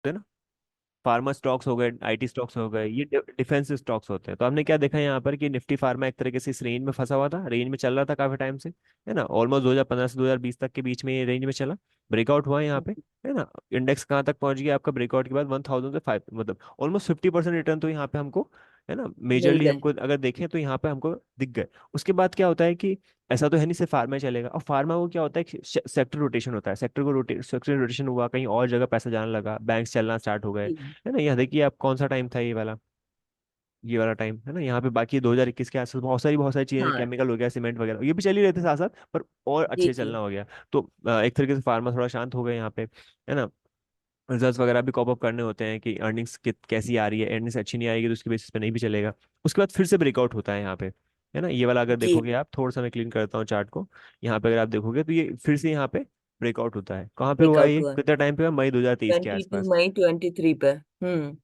है ना, pharma stocks हो गए, आईटी स्टॉक्स हो गए, ये डिफेंस स्टॉक्स होते हैं। तो हमने क्या देखा यहाँ पर कि निफ्टी फार्मा एक तरीके से इस रेंज में फंसा हुआ था, रेंज में चल रहा था काफी टाइम से, है ना, ऑलमोस्ट 2015 से 2020 तक के बीच में ये रेंज में चला, ब्रेकआउट हुआ यहाँ पे, है ना। इंडेक्स कहाँ तक पहुंच गया आपका ब्रेकआउट के बाद, 1000 से 5, मतलब ऑलमोस्ट 50% रिटर्न तो यहाँ पे हमको, है ना, मिल मेजरली गए। हमको अगर देखें तो यहाँ पे हमको दिख गए। उसके बाद क्या होता है कि ऐसा तो है नहीं सिर्फ फार्मा ही चलेगा, और फार्मा को क्या होता है, सेक्टर रोटेशन होता है, सेक्टर को सेक्टर रोटेशन हुआ, कहीं और जगह पैसा जाने लगा, बैंक चलना स्टार्ट हो गए, जी है ना। यहाँ देखिए आप कौन सा टाइम था, ये वाला टाइम है ना, यहाँ पे बाकी 2021 के आसपास बहुत सारी चीजें, हाँ। केमिकल हो गया, सीमेंट वगैरह, ये भी चल ही रहे थे साथ साथ, पर और जी अच्छे जी चलना हो गया। तो एक तरीके से फार्मा थोड़ा शांत हो गए यहाँ पे, है ना। रिजल्ट्स वगैरह भी कॉप अप करने होते हैं कि अर्निंग्स कैसी आ रही है, अर्निंग्स अच्छी नहीं आएगी तो उसके बेसिस पे नहीं भी चलेगा। उसके बाद फिर से ब्रेकआउट होता है यहाँ पे, है ना। ये वाला अगर जी। देखोगे आप, थोड़ा सा मैं क्लीन करता हूँ चार्ट को, यहाँ पे अगर आप देखोगे तो ये फिर से यहाँ पे ब्रेकआउट होता है। कहाँ पे हुआ है ब्रेकआउट ये, हुआ कितना टाइम पे हुआ, मई 2023 के 22 आसपास। मई 23 पे। हम्म।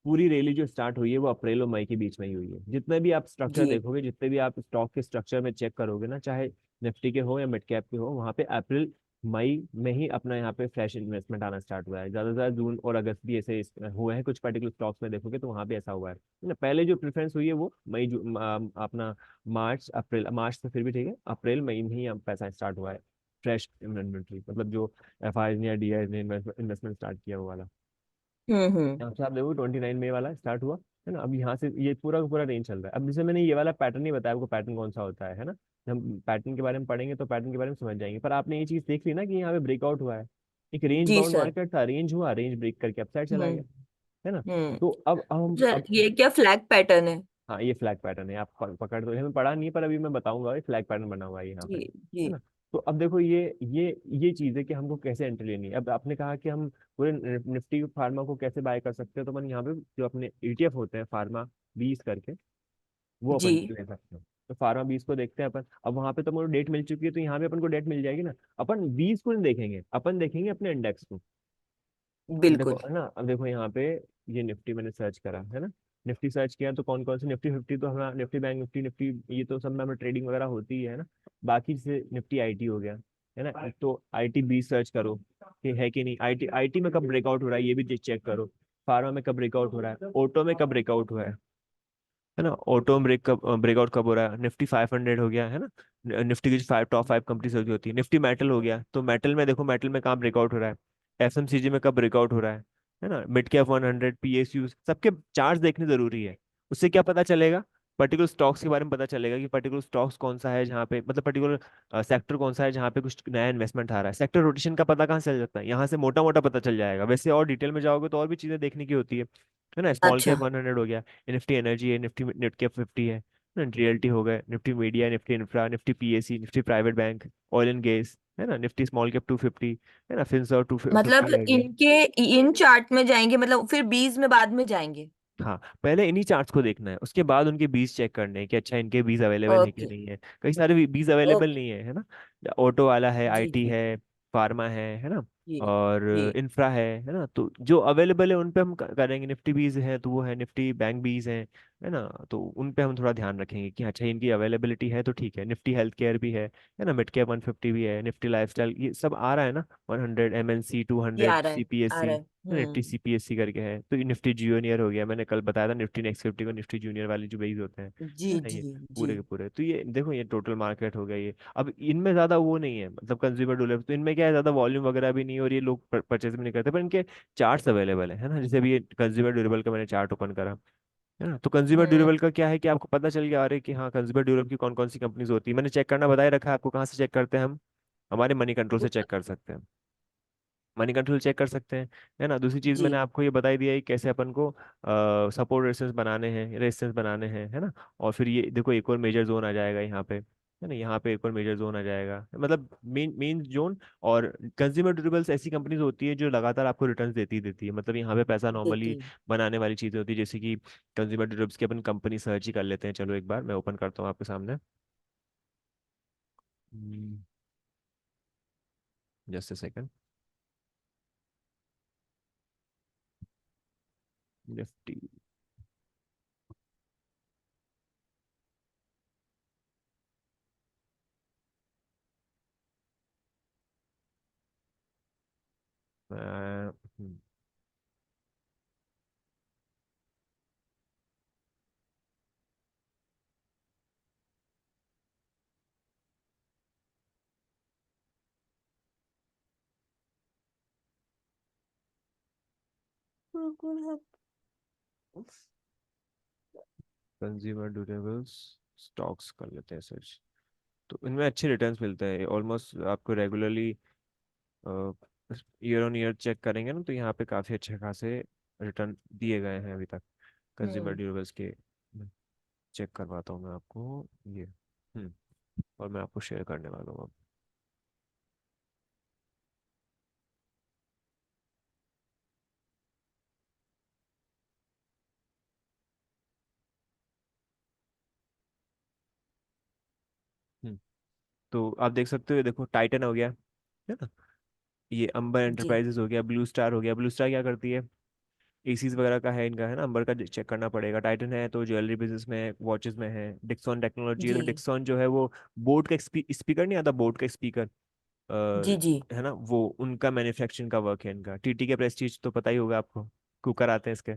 पूरी रैली जो स्टार्ट हुई है वो अप्रैल और मई के बीच में ही हुई है। जितने भी आप स्ट्रक्चर जी देखोगे, जितने भी आप स्टॉक के स्ट्रक्चर में चेक करोगे ना, चाहे निफ्टी के हो या मिड कैप के हो, वहाँ पे अप्रैल मई में ही अपना यहाँ पे फ्रेश इन्वेस्टमेंट आना स्टार्ट हुआ है। ज्यादातर जून और अगस्त भी ऐसे हुए हैं, कुछ पर्टिकुलर स्टॉक्स में देखोगे तो वहाँ पे ऐसा हुआ है ना। पहले जो प्रेफरेंस हुई है वो अपना मार्च अप्रैल, मार्च से फिर भी ठीक है, अप्रैल मई में ही पैसा स्टार्ट हुआ है, फ्रेश इन्वेंट्री, मतलब जो एफ आई ने या डी आई ने इन्वेस्टमेंट स्टार्ट किया वो वाला। हम्म। यहाँ से आप देखो 29 मई वाला स्टार्ट हुआ, है ना। अब यहाँ से ये पूरा का पूरा रेंज चल रहा है। अब जैसे मैंने ये वाला पैटर्न नहीं बताया आपको, पैटर्न कौन सा होता है ना, जब हम पैटर्न के बारे में पढ़ेंगे तो पैटर्न के बारे में समझ जाएंगे। पर आपने ये चीज देख ली ना कि यहाँ पे ब्रेकआउट हुआ है, एक रेंज जी बाउंड सर। मार्केट था, रेंज हुआ, रेंज ब्रेक करके अपसाइड चला हम्म गया, है ना। हम्म। तो अब हम सर अब ये क्या फ्लैग पैटर्न है? हाँ, ये फ्लैग पैटर्न है, आप पकड़ दो, हमें पढ़ा नहीं है, पर अभी मैं बताऊंगा, ये फ्लैग पैटर्न बना हुआ है यहाँ पे, जी है जी ना। तो अब देखो ये चीज है कि हमको कैसे एंट्री लेनी है। अब आपने कहा कि हम पूरे निफ्टी फार्मा को कैसे बाय कर सकते हैं, तो अपन यहाँ पे जो अपने ईटीएफ होते हैं फार्मा 20 करके, वो जी। अपन ले सकते हैं। तो फार्मा 20 को देखते हैं अपन, अब वहां पे तो मुझे डेट मिल चुकी है, तो यहाँ पे अपन को डेट मिल जाएगी ना। अपन 20 को नहीं देखेंगे, अपन देखेंगे अपने इंडेक्स को। अब देखो, बिल्कुल। है ना, अब देखो यहाँ पे ये निफ्टी मैंने सर्च करा, है ना, निफ्टी सर्च किया तो कौन कौन से निफ्टी 50, तो हमारा निफ्टी बैंक निफ्टी निफ्टी, ये तो सब में हमें ट्रेडिंग वगैरह होती है ना। बाकी से निफ्टी आईटी हो गया, है ना। तो आईटी 20 सर्च करो कि है कि नहीं, आईटी आईटी में कब ब्रेकआउट हो रहा है ये भी चेक करो। फार्मा में कब ब्रेकआउट हो रहा है, ऑटो में कब ब्रेकआउट हुआ है ना, ऑटो में ब्रेकआउट कब हो रहा है। निफ्टी 500 हो गया, है ना, निफ्टी की जो टॉप 5 कंपनीज होती है। निफ्टी मेटल हो गया, तो मेटल में देखो, मेटल में कहाँ ब्रेकआउट हो रहा है, एफएमसीजी में कब ब्रेकआउट हो रहा है ना। मिड कैप 100, पीएसयू, सबके चार्ट देखने जरूरी है। उससे क्या पता चलेगा, पर्टिकुलर स्टॉक्स के बारे में पता चलेगा कि पर्टिकुलर स्टॉक्स कौन सा है जहाँ पे, मतलब पर्टिकुलर सेक्टर कौन सा है जहाँ पे कुछ नया इन्वेस्टमेंट आ रहा है। सेक्टर रोटेशन का पता कहाँ से चल जाता है, यहाँ से मोटा मोटा पता चल जाएगा। वैसे और डिटेल में जाओगे तो और भी चीजें देखने की होती है ना। स्मॉल अच्छा। कैप 100 हो गया, निफ्टी एनर्जी है, निफ्टी मिड कैप 50 है ना, रियल्टी हो गए, Nifty media, Nifty infra, Nifty PSC, Nifty private bank, oil and gas, है ना, निफ्टी स्मॉल कैप 250, है ना, फिंसर टू मतलब 50 रह गया। इनके इन चार्ट में जाएंगे, मतलब फिर 20 में बाद में जाएंगे? हाँ, पहले इन्हीं चार्ट्स को देखना है, उसके बाद उनके बीज चेक करने हैं कि अच्छा इनके बीज अवेलेबल है कि ओके। नहीं है। कई सारे बीज अवेलेबल ओके। नहीं है ना। ऑटो वाला है, जी आईटी जी है, फार्मा है ना, जी और जी। इंफ्रा है ना। तो जो अवेलेबल है उन पे हम करेंगे। निफ्टी बीज है तो वो है, निफ्टी बैंक बीज है ना। तो उन पे हम थोड़ा ध्यान रखेंगे कि अच्छा इनकी अवेलेबिलिटी है तो ठीक है। निफ्टी हेल्थ केयर भी है ना, मिड कैप 150 भी है, निफ्टी लाइफस्टाइल, ये सब आ रहा है ना, 100, एमएनसी ये 200, आ रहा है आ सीपीएससी, रहा है। निफ्टी सीपीएससी करके है। तो ये निफ्टी जूनियर हो गया, मैंने कल बताया था निफ्टी नेक्स्ट 50 को निफ्टी जूनियर वाले जो बेस होते हैं, जी है ना, जी ये जी। पूरे के पूरे। तो ये देखो, ये टोटल मार्केट हो गया ये। अब इनमें ज्यादा वो नहीं है, मतलब कंज्यूमर ड्यूरेबल, तो इनमें क्या है, ज्यादा वॉल्यूम वगैरह भी नहीं है और ये लोग परचेज भी नहीं करते, पर इनके चार्ट्स अवेलेबल है ना। जैसे अभी ये कंज्यूमर ड्यूरेबल का मैंने चार्ट ओपन करा, है ना। तो कंज्यूमर हम्म। ड्यूरेबल का क्या है कि आपको पता चल गया, अरे कि हाँ कंज्यूमर ड्यूरेबल की कौन कौन सी कंपनीज होती है। मैंने चेक करना बताए रखा है आपको, कहाँ से चेक करते हैं हम, हमारे मनी कंट्रोल से चेक कर सकते हैं, मनी कंट्रोल चेक कर सकते हैं, है ना। दूसरी चीज मैंने जी। आपको ये बताई दिया है कि कैसे अपन को सपोर्ट रेजिस्टेंस बनाने हैं, है ना। और फिर ये देखो एक और मेजर जोन आ जाएगा यहाँ पे, है ना, यहाँ पे एक और मेजर जोन आ जाएगा, मतलब मेन मेन जोन। और कंज्यूमर ड्यूरेबल्स ऐसी कंपनीज होती है जो लगातार आपको रिटर्न देती ही देती है, मतलब यहाँ पे पैसा नॉर्मली देती। बनाने वाली चीजें होती है। जैसे कि कंज्यूमर ड्यूरेबल्स की अपन कंपनी सर्च ही कर लेते हैं, चलो एक बार मैं ओपन करता हूँ आपके सामने, just a second. Nifty, consumer durables stocks कर लेते हैं सर्च। तो इनमें अच्छे रिटर्न्स मिलते हैं ऑलमोस्ट आपको regularly. Year on year check करेंगे ना तो यहाँ पे काफ़ी अच्छे खासे रिटर्न दिए गए हैं अभी तक कंज्यूमर हम्म। ड्यूरेबल्स के। चेक करवाता हूँ मैं आपको ये। और मैं आपको शेयर करने वाला हूँ अब। हम्म, तो आप देख सकते हो ये देखो टाइटन हो गया है ना। ये अंबर जी एंटरप्राइजेस हो गया, ब्लू स्टार हो गया। ब्लू स्टार क्या करती है, एसीज वगैरह का है इनका है ना। अंबर का चेक करना पड़ेगा। टाइटन है तो ज्वेलरी बिजनेस में है, वॉचेस में है। डिक्सॉन टेक्नोलॉजी है जी तो डिक्सॉन जो है वो बोट का स्पीकर नहीं आता, बोट का स्पीकर जी जी है ना, वो उनका मैन्युफैक्चरिंग का वर्क है इनका। टीटी के प्रेस्टीज तो पता ही होगा आपको, कुकर आते हैं इसके,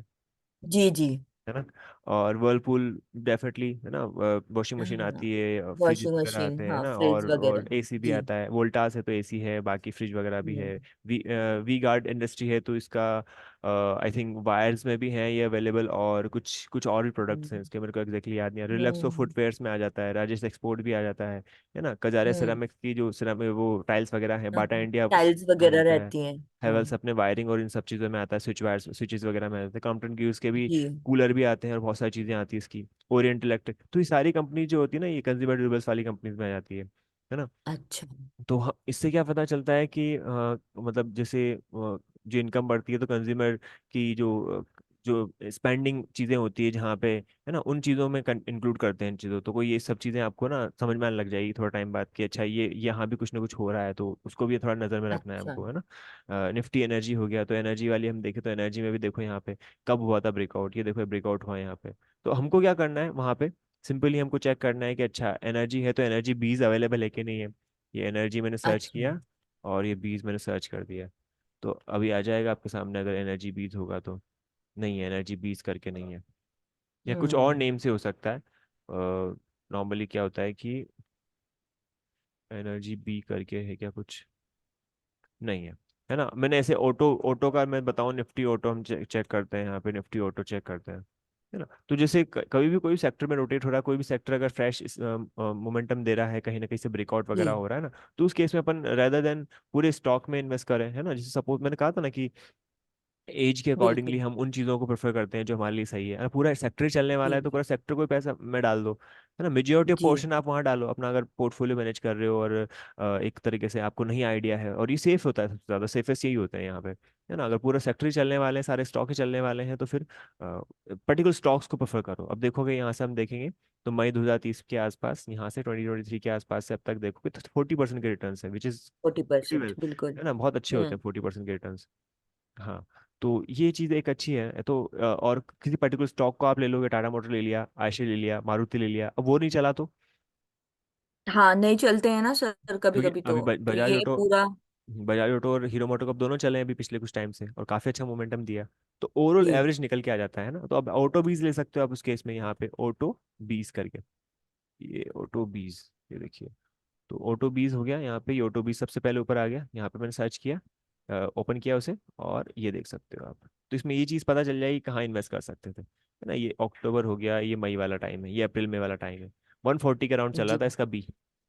जी जी। है ना। और वर्लपूल डेफिनेटली है ना। वॉशिंग मशीन हाँ, आती है, फ्रिज वॉशिंग वगैरह मशीन, आते हैं है हाँ, ना। फ्रिज और वगैरह। एसी भी जी। आता है। वोल्टास है तो एसी है, बाकी फ्रिज वगैरह भी है। हम्म वी गार्ड इंडस्ट्री है तो इसका आई थिंक वायर्स में भी है ये अवेलेबल। और कुछ कुछ और भी प्रोडक्ट्स हैं हम्म इसके, मेरे को एग्जैक्टली याद नहीं आ। रिलैक्सो हम्म फुटवेयर्स में आ जाता है। राजेश एक्सपोर्ट भी आ जाता है ना। कजारे हम्म। सिरामिक्स की जो सिरामिक वो टाइल्स वगैरह है, बाटा इंडिया टाइल्स आ वगैरह जाता है। रहती हैं। हाँ। हेवेल्स अपने वायरिंग और इन सब चीज़ों में आता है। स्विच वायर स्विचेस वगैरह में आते हैं। क्रॉम्पटन की उसके भी जी। कूलर भी आते हैं और बहुत सारी चीज़ें आती है इसकी। ओरिएंट इलेक्ट्रिक, तो ये सारी कंपनी जो होती है ना ये कंज्यूमर ड्यूरेबल्स वाली कंपनीज में आ जाती है ना। अच्छा। तो इससे क्या पता चलता है कि मतलब जैसे जो इनकम बढ़ती है तो कंज्यूमर की जो स्पेंडिंग चीज़ें होती है जहाँ पे है ना, उन चीज़ों में इंक्लूड करते हैं इन चीज़ों। तो कोई ये सब चीज़ें आपको ना समझ में आने लग जाएगी थोड़ा टाइम बाद कि अच्छा ये यहाँ भी कुछ ना कुछ हो रहा है, तो उसको भी थोड़ा नज़र में रखना है अच्छा। हमको, है ना। निफ्टी एनर्जी हो गया, तो एनर्जी वाली हम देखें तो एनर्जी में भी देखो यहाँ पे कब हुआ था ब्रेकआउट। ये देखो ब्रेकआउट हुआ है यहाँ पे। तो हमको क्या करना है वहाँ पे, सिंपली हमको चेक करना है कि अच्छा एनर्जी है तो एनर्जी बीज अवेलेबल है कि नहीं है। ये एनर्जी मैंने सर्च अच्छा। किया और ये बीज मैंने सर्च कर दिया। तो अभी आ जाएगा आपके सामने अगर एनर्जी बीज होगा तो। नहीं है, एनर्जी बीज करके नहीं है। या कुछ और हम्म। नेम से हो सकता है। नॉर्मली क्या होता है कि एनर्जी बी करके है क्या कुछ, नहीं है ना। मैंने ऐसे ऑटो ऑटो का मैं बताऊं, निफ्टी ऑटो हम चेक करते हैं यहाँ पे। निफ्टी ऑटो चेक करते हैं है ना। तो जैसे कभी भी कोई सेक्टर में रोटेट हो रहा है, कोई भी सेक्टर अगर फ्रेश मोमेंटम दे रहा है, कहीं ना कहीं से ब्रेकआउट वगैरह जी। हो रहा है ना, तो उस केस में अपन रेदर देन पूरे स्टॉक में इन्वेस्ट करें, है ना। जैसे सपोज मैंने कहा था ना कि एज के अकॉर्डिंगली बिल्कुल। हम उन चीज़ों को प्रेफर करते हैं जो हमारे लिए सही है। अगर पूरा सेक्टर चलने वाला है जी तो पूरा सेक्टर को ही पैसा में डाल दो, है ना। Majority of ji. पोर्शन आप वहाँ डालो अपना, अगर पोर्टफोलियो मैनेज कर रहे हो और एक तरीके से आपको नहीं आइडिया है। और ये सेफ होता है, सबसे ज़्यादा सेफेस्ट यही होता है यहाँ पे, है ना। अगर पूरा सेक्टर ही चलने वाले हैं, सारे स्टॉक ही चलने वाले हैं, तो फिर पर्टिकुलर स्टॉक्स को प्रेफर करो। अब देखोगे यहाँ से हम देखेंगे तो मई 2030 के आसपास, यहाँ से 2023 के आसपास से अब तक देखोगे तो 40% के रिटर्न है, विच इज़ 40%, वेल, बिल्कुल। है ना। बहुत अच्छे होते हम्म। हैं 40% के रिटर्न। हाँ, तो ये चीज़ एक अच्छी है। तो और किसी पर्टिकुलर स्टॉक को आप ले लोगे, टाटा मोटर ले लिया, आयशर ले लिया, मारुति ले लिया, अब वो नहीं चला तो। हाँ, नहीं चलते हैं ना सर, कभी क्योंकि कभी अभी तो बजाज ये ऑटो, पूरा। बजाज ऑटो और हीरो मोटो कप दोनों चले हैं अभी पिछले कुछ टाइम से और काफी अच्छा मोमेंटम दिया। तो ओवरऑल जी एवरेज निकल के आ जाता है ना। तो अब ऑटो बीज ले सकते हो आप उस केस में, यहाँ पे ऑटो बीज करके, ये ऑटो बीज, ये देखिए। तो ऑटो बीज हो गया यहाँ पे। ये ऑटो बीज सबसे पहले ऊपर आ गया, यहाँ पे मैंने सर्च किया, ओपन किया उसे, और ये देख सकते हो आप। तो इसमें ये चीज़ पता चल जाएगी कहाँ इन्वेस्ट कर सकते थे, है ना। ये अक्टूबर हो गया, ये मई वाला टाइम है, ये अप्रैल में वाला टाइम है। 140 के अराउंड चल रहा जी। था इसका बी,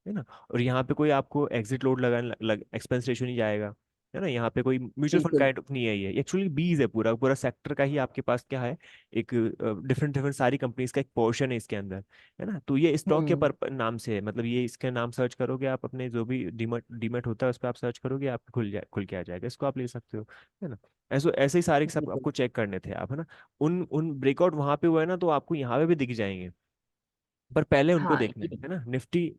है ना। और यहाँ पे कोई आपको एग्जिट लोड लगाने एक्सपेंस रेशियो नहीं जाएगा, है ना। यहाँ पे कोई म्यूचुअल फंड बिल्कुल। काइंड ऑफ नहीं है, ये एक्चुअली बीज है। पूरा पूरा सेक्टर का ही आपके पास क्या है, एक डिफरेंट डिफरेंट सारी कंपनीज का एक पोर्शन है इसके अंदर, है ना। तो ये स्टॉक के हम्म। नाम से है, मतलब ये इसके नाम सर्च करोगे आप अपने जो भी डीमट डीमट होता है उस पर आप सर्च करोगे, आप खुल के आ जाएगा, इसको आप ले सकते हो, है ना। ऐसे ऐसे ही सारे के सब बिल्कुल। आपको चेक करने थे आप, है ना। उन उन ब्रेकआउट वहां पे हुए ना तो आपको यहाँ पे भी दिख जाएंगे, पर पहले उनको हाँ देखना है ना। निफ्टी जी।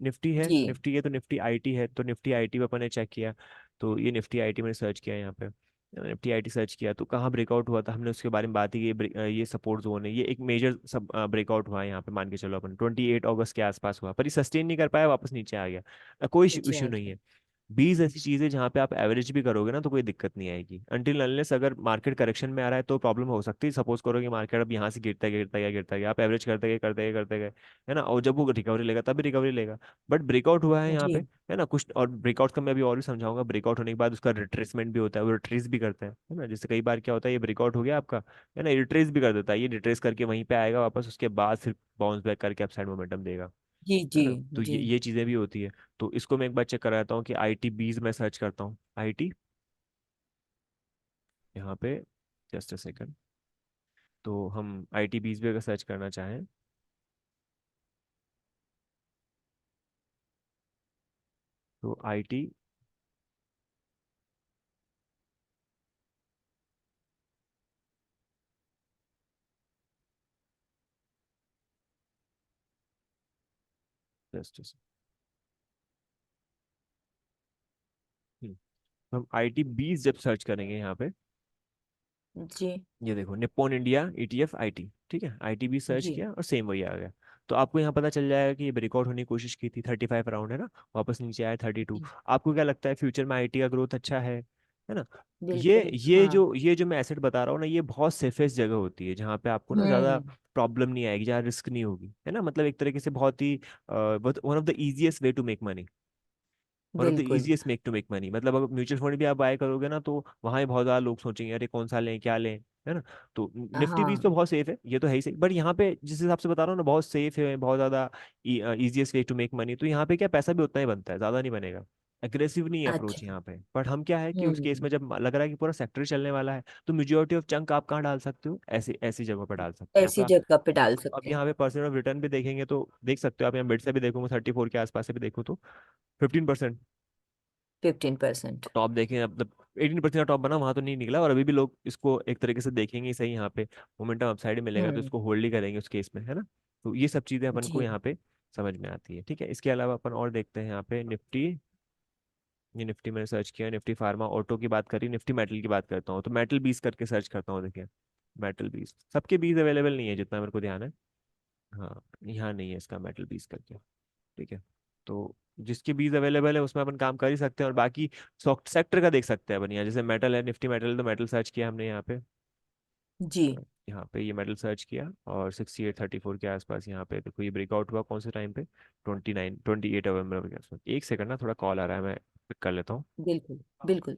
निफ्टी है तो निफ्टी आईटी है, तो निफ्टी आईटी पे अपन ने चेक किया। तो ये निफ्टी आईटी मैंने सर्च किया यहाँ पे, निफ्टी आईटी सर्च किया तो कहाँ ब्रेकआउट हुआ था, हमने उसके बारे में बात की। ये सपोर्ट जोन है, ये एक मेजर सब ब्रेकआउट हुआ है यहाँ पे, मान के चलो अपन 28 अगस्त के आसपास हुआ, पर ये सस्टेन नहीं कर पाया, वापस नीचे आ गया। कोई नीचे इशू आ नहीं गया। है। बीज ऐसी चीज है जहाँ पे आप एवरेज भी करोगे ना तो कोई दिक्कत नहीं आएगी, अनटिल अनलेस अगर मार्केट करेक्शन में आ रहा है तो प्रॉब्लम हो सकती है। सपोज करो कि मार्केट अब यहाँ से गिरता गया, आप एवरेज करते गए, है ना, और जब वो रिकवरी लेगा तभी रिकवरी लेगा। बट ब्रेकआउट हुआ है यहाँ पे, जी है ना कुछ, और ब्रेकआउट का मैं अभी और भी समझाऊंगा। ब्रेकआउट होने के बाद उसका रिट्रेसमेंट भी होता है, वो रिट्रेस भी करते हैं, है ना। जैसे कई बार क्या होता है, ये ब्रेकआउट हो गया आपका, है ना, रिट्रेस भी कर देता है, ये रिट्रेस करके वहीं पे आएगा वापस, उसके बाद फिर बाउंस बैक करके अपसाइड मोमेंटम देगा, जी है जी ना। तो जी ये चीजें भी होती है। तो इसको मैं एक बार चेक कराता हूँ कि IT बीज में सर्च करता हूँ, IT यहाँ पे, जस्ट अ सेकंड। तो हम IT बीज भी अगर सर्च करना चाहें, तो IT, जस्ट, हम IT बीज जब सर्च करेंगे यहाँ पे, जी ये देखो निप्पॉन इंडिया ETF IT, ठीक है, IT भी सर्च जी किया और सेम वही आ गया। तो आपको यहाँ पता चल जाएगा कि ये ब्रेकआउट होने की कोशिश की थी, 35 अराउंड, है ना, वापस नीचे आया 32। आपको क्या लगता है फ्यूचर में IT का ग्रोथ अच्छा है ना। बिल्कुल हाँ। ये जो मैं एसेट बता रहा हूँ ना, ये बहुत सेफेस्ट जगह होती है जहाँ पे आपको ना ज़्यादा हम्म प्रॉब्लम नहीं आएगी, जहाँ रिस्क नहीं होगी, है ना। मतलब एक तरीके से बहुत ही one of the easiest way to make money, one of the बिल्कुल easiest make to make money. मतलब अगर म्यूचुअल फंड भी आप बाय करोगे ना तो वहाँ ही बहुत ज्यादा लोग सोचेंगे अरे कौन सा लें क्या लें, है ना। तो निफ्टी बीस हाँ। तो बहुत सेफ है, ये तो है ही सही, बट यहाँ पे जिस हिसाब से बता रहा हूँ ना बहुत सेफ है, बहुत ज्यादा easiest way to make money. तो यहाँ पे क्या पैसा भी उतना ही बनता है, ज्यादा नहीं बनेगा, एग्रेसिव नहीं है अच्छा। अप्रोच यहाँ पे। बट हम क्या है कि उस केस हम्म। में जब लग रहा है कि पूरा सेक्टर चलने वाला है तो मेजोरिटी ऑफ चंक आप कहाँ डाल सकते हो, ऐसी ऐसी जगह पर डाल सकते हो ऐसी आपका। जगह पे डाल अब सकते हैं। यहाँ पे परसेंट ऑफ रिटर्न भी देखेंगे तो देख सकते हो आप, यहाँ मिड से भी देखोगे 34 के आसपास से भी देखो तो 15%। 15%। टॉप देखें, मतलब 18% का टॉप बना, वहां तो नहीं निकला, और अभी भी लोग इसको एक तरीके से देखेंगे ही सही, यहाँ पे मोमेंटम अपसाइड मिलेगा तो हम्म। इसको होल्ड ही करेंगे उस केस में, है ना। तो ये सब चीजें अपन को जी यहाँ पे समझ में आती है, ठीक है। इसके अलावा अपन और देखते हैं यहाँ पे निफ्टी, ये निफ्टी मैंने सर्च किया, निफ्टी फार्मा ऑटो की बात करी, निफ्टी मेटल की बात करता हूँ तो मेटल बीस करके सर्च करता हूँ, देखिए मेटल बीस, सबके बीज अवेलेबल नहीं है जितना मेरे को ध्यान है। हाँ, यहाँ नहीं है इसका मेटल बीस करके, ठीक है। तो जिसके बीज अवेलेबल है उसमें अपन काम कर ही सकते हैं, और बाकी सॉफ्ट सेक्टर का देख सकते हैं अपन यहाँ, जैसे मेटल है, निफ्टी मेटल, तो मेटल सर्च किया हमने यहाँ पे, जी यहाँ पे ये मेटल सर्च किया और 6834 के आसपास यहाँ पे देखो ये ब्रेकआउट हुआ कौन से टाइम पे, 28 नवंबर के आसपास। एक सेकंड ना, थोड़ा कॉल आ रहा है, मैं पिक कर लेता हूँ। बिल्कुल बिल्कुल।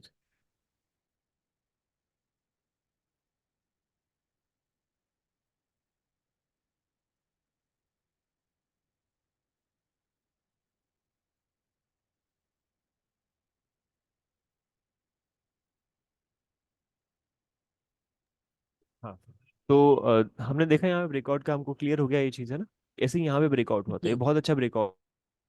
हाँ, तो हमने देखा यहाँ पे ब्रेकआउट का हमको क्लियर हो गया ये चीज़, है ना। ऐसे ही यहाँ पे ब्रेकआउट हुआ था, ये जी बहुत अच्छा ब्रेकआउट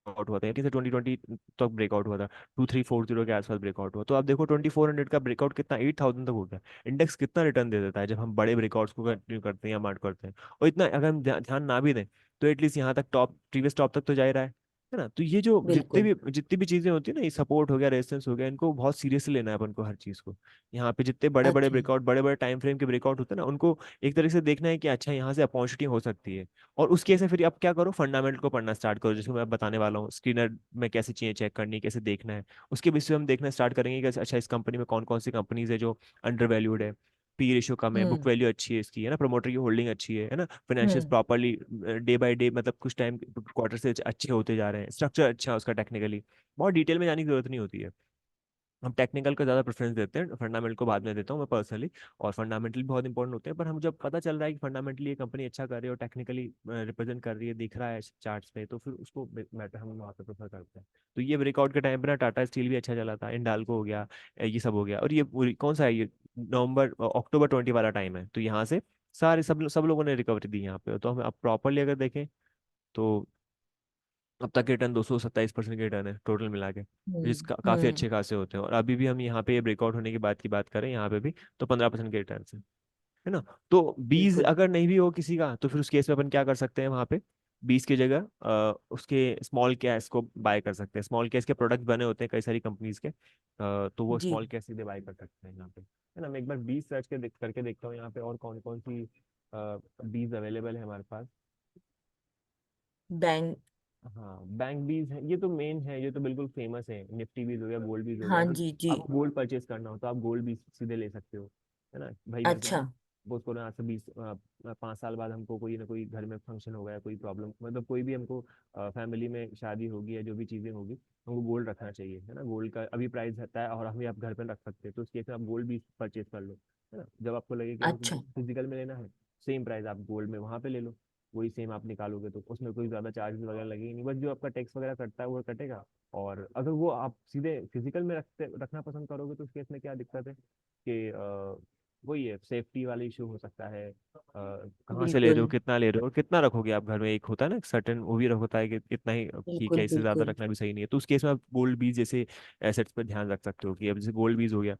आउट हुआ था, 18 से 2020 तक ब्रेकआउट हुआ था, 2340 के आसपास ब्रेकआउट हुआ। तो आप देखो 2400 का ब्रेकआउट कितना, 8000 तक हो गया। इंडेक्स कितना रिटर्न दे देता है जब हम बड़े ब्रेकआउट्स को कंटिन्यू करते हैं या मार्क करते हैं। और इतना अगर हम ध्यान ना भी दें तो एटलीस्ट यहाँ तक टॉप, प्रीवियस टॉप तक तो जा ही रहा है ना। तो ये जो बिल्कुल। जितनी भी चीजें होती है ना, ये सपोर्ट हो गया, रेजिस्टेंस हो गया, इनको बहुत सीरियसली लेना है अपन को हर चीज को। यहाँ पे जितने बड़े बड़े अच्छा। ब्रेकआउट, बड़े बड़े टाइम फ्रेम के ब्रेकआउट होते हैं ना, उनको एक तरह से देखना है कि अच्छा यहाँ से अपॉर्चुनिटी हो सकती है। और उसके से फिर आप क्या करो, फंडामेंटल को पढ़ना स्टार्ट करो, जैसे मैं बताने वाला हूँ, स्क्रीनर में कैसे चीजें चेक करनी है, कैसे देखना है। उसके बेसिस पे हम देखना स्टार्ट करेंगे कि अच्छा इस कंपनी में कौन कौन सी कंपनीज है जो अंडर वैल्यूड है, पी रेशियो कम है, बुक हम्म वैल्यू अच्छी है इसकी, है ना, प्रमोटर की होल्डिंग अच्छी है ना, financials hmm properly day by day, मतलब कुछ टाइम क्वार्टर से अच्छे होते जा रहे हैं, स्ट्रक्चर अच्छा है उसका टेक्निकली। बहुत डिटेल में जाने की जरूरत नहीं होती है, हम टेक्निकल को ज़्यादा प्रेफरेंस देते हैं, फंडामेंटल को बाद में देता हूँ मैं पर्सनली। और फंडामेंटल भी बहुत इंपॉर्टेंट होते हैं, पर हम जब पता चल रहा है कि फंडामेंटली ये कंपनी अच्छा कर रही है और टेक्निकली रिप्रेजेंट कर रही है, दिख रहा है चार्ट्स पे, तो फिर उसको मैटर हम वहाँ पे प्रेफर करते हैं। तो ये ब्रेकआउट के टाइम पे ना टाटा स्टील भी अच्छा चला था, इंडाल्को हो गया, ये सब हो गया। और ये कौन सा है, ये नवंबर अक्टूबर 20 वाला टाइम है, तो यहाँ से सारे सब लोगों ने रिकवरी दी यहाँ पे। तो हम अब प्रॉपरली अगर देखें तो अब तक के रिटर्न 227% के रिटर्न है टोटल मिला के, काफी हम्म। अच्छे खासे होते हैं। और अभी भी हम यहाँ पे ब्रेकआउट होने की बात करें यहाँ पे भी, तो 15% के रिटर्न है ना। तो 20 बिल्कुल। अगर नहीं भी हो किसी का तो फिर उस केस में अपन क्या कर सकते हैं, वहाँ पे 20 की जगह उसके स्मॉल कैश को बाय कर सकते हैं। स्मॉल कैश के प्रोडक्ट बने होते हैं कई सारी कंपनीज के, तो वो जी स्मॉल कैश सीधे बाय कर सकते हैं यहाँ पे, है ना। मैं एक बार 20 सर्च के करके देखता हूँ यहाँ पे और कौन कौन सी 20 अवेलेबल है हमारे पास। बैंक हाँ बैंक बीज है, ये तो मेन है, ये तो बिल्कुल फेमस है। निफ्टी बीज हो गया, गोल्ड बीज हो गया। हाँ अगर जी जी। आपको गोल्ड परचेज करना हो तो आप गोल्ड बीज सीधे ले सकते हो, है ना भाई। अच्छा। मतलब वो उसको ना आज से 5 साल बाद हमको कोई ना कोई घर में फंक्शन होगा या कोई प्रॉब्लम, मतलब कोई भी हमको फैमिली में शादी होगी या जो भी चीजें होगी, हमको गोल्ड रखना चाहिए, है ना। गोल्ड का अभी प्राइस रहता है और हम आप घर पे रख सकते हैं, तो उस केस में आप गोल्ड भी परचेज कर लो, है ना। जब आपको लगे कि अच्छा। हमको फिजिकल में लेना है, सेम प्राइस आप गोल्ड में वहां पे ले लो, वही सेम आप निकालोगे तो उसमें कोई ज्यादा चार्जेस वगैरह लगेगी नहीं, बस जो आपका टैक्स वगैरह कटता है वो कटेगा। और अगर वो आप सीधे फिजिकल में रखना पसंद करोगे तो उस केस में क्या दिक्कत है कि वही है, सेफ्टी वाला इशू हो सकता है। कहाँ से ले रहे हो, बिल्कुल कितना ले रहे हो और कितना रखोगे आप घर में, एक होता है ना सर्टेन, वो भी होता है कि इतना ही ठीक बिल्कुल। है, इससे ज्यादा बिल्कुल। रखना भी सही नहीं है। तो उस केस में आप गोल्ड बीज जैसे एसेट्स पर ध्यान रख सकते हो कि अब जैसे गोल्ड बीज हो गया,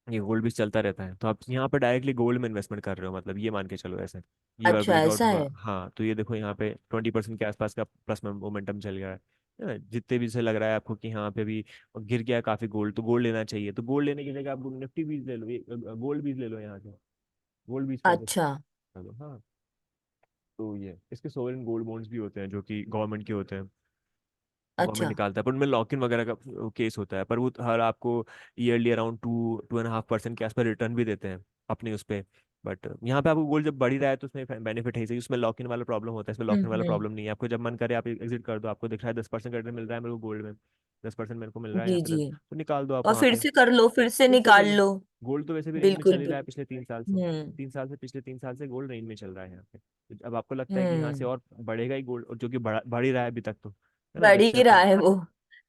ये गोल्ड भी चलता रहता है, तो आप यहाँ पे डायरेक्टली गोल्ड में इन्वेस्टमेंट कर रहे हो, मतलब ये मान के चलो ऐसे। ये अच्छा ब्रेकआउट ऐसा हुआ, है। हाँ, तो ये देखो यहाँ पे 20% के आसपास का प्लस मोमेंटम चल गया है ना। जितने भी से लग रहा है आपको कि यहाँ पे भी गिर गया काफी गोल्ड, तो गोल्ड लेना चाहिए। तो गोल्ड लेने की जगह आप निफ्टी बीज ले लो, ये गोल्ड बीज ले लो यहाँ से, गोल्ड बीज परचेज अच्छा। कर लो। हाँ, तो ये इसके सोवरेन गोल्ड बॉन्ड्स भी होते हैं जो कि गवर्नमेंट के होते हैं, गवर्नमेंट अच्छा। निकालता है, पर उनमें लॉक इन वगैरह का केस होता है, पर वो हर आपको ईयरली अराउंड 2-2.5% के आसपास रिटर्न भी देते हैं अपने उस पे। बट यहाँ पे आपको गोल्ड जब बढ़ ही रहा है तो उसमें बेनिफिट है ही सही, उसमें लॉक इन वाला प्रॉब्लम होता है, इसमें लॉक इन वाला हम्म। प्रॉब्लम नहीं है। आपको जब मन करे आप एग्जिट कर दो, आपको दिख रहा है 10% का रिटर्न मिल रहा है मेरे को गोल्ड में, 10% मेरे को मिल रहा है यहाँ जी पे जी। तो निकाल दो आप और वहाँ फिर पे, से कर लो, फिर से फिर से ले निकाल लो। लो। गोल्ड तो वैसे भी रेंज में चल बिल्कुल ही रहा है बिल्कुल। पिछले 3 साल से, हम्म। पिछले 3 साल से गोल्ड रेंज में चल रहा है यहाँ पे। तो अब आपको लगता है कि यहाँ से हम्म। और बढ़ेगा ही गोल्ड, और जो कि बढ़ ही रहा है अभी तक तो, है ना, बढ़ जब से ही आपको, रहा है वो।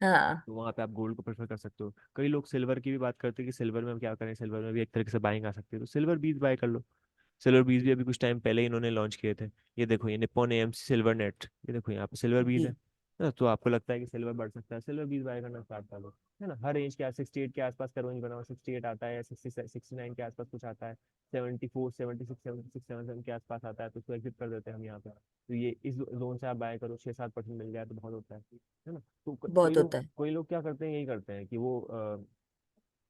हाँ। तो वहाँ पे आप गोल्ड को प्रेफर कर सकते हो। कई लोग सिल्वर की भी बात करते हैं कि सिल्वर में हम क्या करें, सिल्वर में भी एक तरीके से बाइंग आ सकती है, तो सिल्वर बीज बाय कर लो। सिल्वर बीज भी अभी कुछ टाइम पहले ही इन्होंने लॉन्च किए थे। ये देखो, ये निप्पॉन एएमसी सिल्वर नेट, ये देखो यहाँ पे सिल्वर बीज जी। है ना। तो आपको लगता है कि सिल्वर बढ़ सकता है, सिल्वर बीज बाय करना स्टार्ट कर लो, है ना। हर रेंज के 68 के आसपास का रेंज बना हुआ, 68 आता है, 69 के आसपास कुछ आता है, 74 76 76 77 के आसपास आता है, तो उसको एग्जिट कर देते हैं हम यहाँ पे। तो ये इस जोन से आप बाय करो, 6-7% मिल जाए तो बहुत होता है ना। तो बहुत होता है। कोई लोग क्या करते हैं, यही करते हैं कि वो